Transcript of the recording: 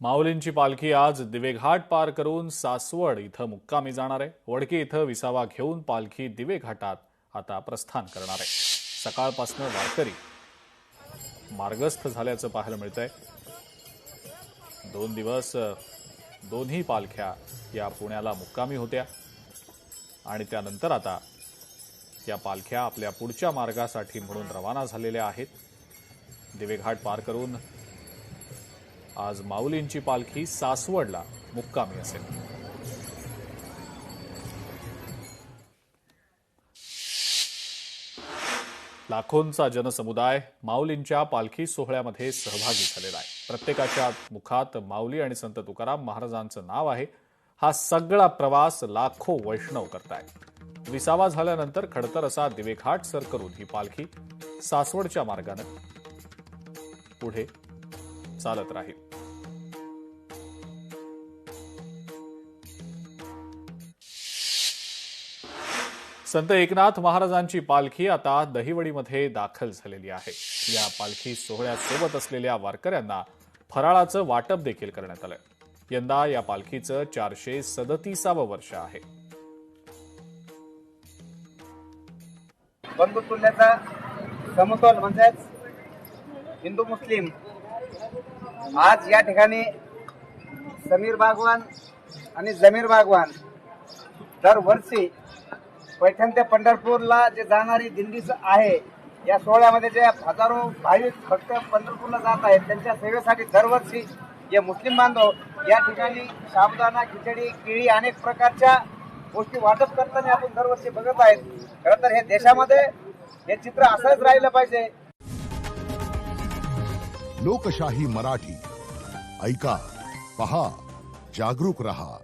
माऊलींची पालखी आज दिवेघाट पार करून सासवड इथं मुक्कामी जाणार आहे। वडकी इथं विसावा घेऊन पालखी दिवेघाटात आता प्रस्थान करणार आहे। सकाळपासून वारकरी मार्गस्थ झाल्याचं पाहायला मिळतंय। 2 दिवस दोन्ही पालख्या या पुण्याला मुक्कामी होत्या आणि त्यानंतर आता या पालख्या आपल्या पुढच्या मार्गासाठी म्हणून रवाना झालेल्या आहेत। दिवेघाट पार करून आज माऊलींची पालखी सासवडला मुक्कामी असेल। लाखोंचा जनसमुदाय माऊलींच्या पालखी सोहळ्यामध्ये सहभागी झालेला आहे। प्रत्येकाच्या मुखात माऊली आणि संत तुकाराम महाराजांचं नाव आहे। हा सगळा प्रवास लाखो वैष्णव करतायत। विसावा झाल्यानंतर खडतर असा दिवेघाट सर करून ही पालखी सासवडच्या मार्गाने पुढे चालत राहील। संत एकनाथ महाराजांची पालखी आता दहिवडीमध्ये दाखल झालेली आहे। या पालखी सोहळ्यासोबत असलेल्या वारकऱ्यांना फराळाचं वाटप देखील करण्यात आलंय। यंदा या पालखीचं 437वं वर्ष आहे। बंधुतुल्याचा समतोल म्हणजेच हिंदू मुस्लिम आज या ठिकाणी समीर बागवान आणि जमीर बागवान दरवर्षी पैठण ते पंढरपूरला जे जाणारी दिंडी आहे, या सोहळ्यामध्ये जे हजारो भाविक फक्त पंढरपूरला जात आहेत त्यांच्या सेवेसाठी दरवर्षी जे मुस्लिम बांधव या ठिकाणी साबुदाणा, खिचडी, केळी अनेक प्रकारच्या गोष्टी वाटप करताना आपण दरवर्षी बघत आहेत। खरं तर हे देशामध्ये हे चित्र असंच राहिलं पाहिजे। लोकशाही मराठी ऐका, पहा, जागरूक रहा।